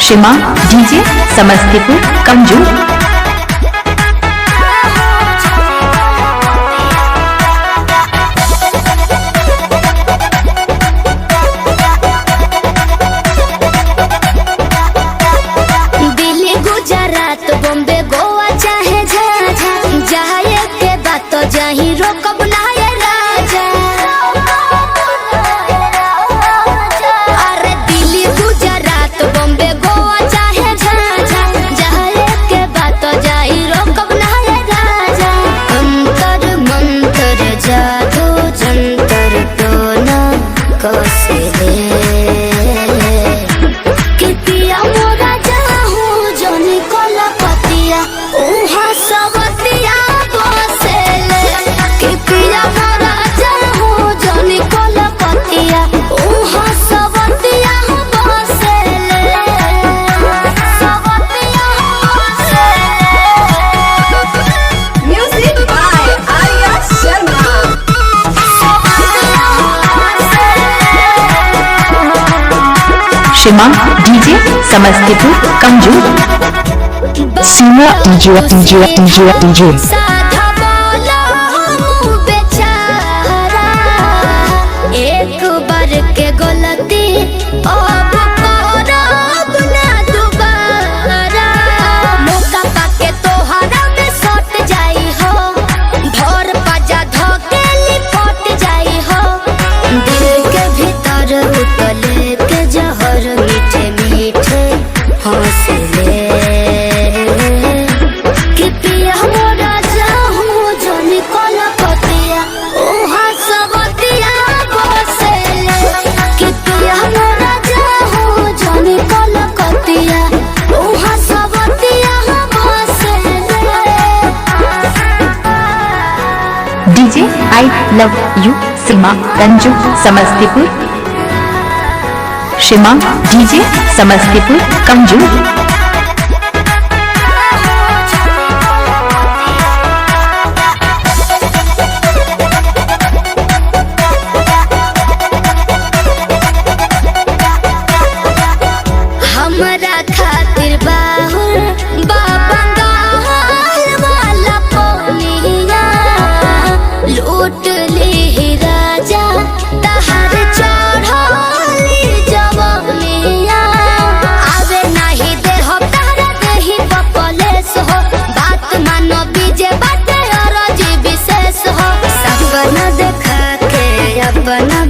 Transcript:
शिमा DJ Samastipur कमजोर। दिल्ली गुजरात बॉम्बे गोवा चाहे जाए के बात तो जाही रोकब ना ये राजा। अरे दिल्ली गुजरात बॉम्बे गोवा चाहे जाए के बात तो जाही रोकब ना ये राजा। अंतर मंतर जादू जंतर टोना कौशले शिमा डीजे समस्तीपुर कमजोर। सीमा डीजे एक बार के गलती अब करब ना दोबारा। मौका पाके तोहरा में सट जाई हो, भोर बाजा धोके लिपट जाई हो। दिल के भीतर उतले के जहर मीठे मीठे हौसले कि पिया मोरा जाहूं जो निकल पतिया ओहा सबतिया बसेले। कि पिया मोरा जाहूं जो निकल पतिया ओहा सबतिया बसेले। DJ I love you Seema Ranju Samastipur. Shima DJ Samastipur कमजोर। हमरा खातिर बाहुर बंगाल वाला पोनिया लूट ली राजा तहर चढ़ली जवानिया। आवे नहीं दे हो तारा देही बकलेस हो, बात मानो बीजे बाटे और जी विशेष हो। सपना देखा के अपना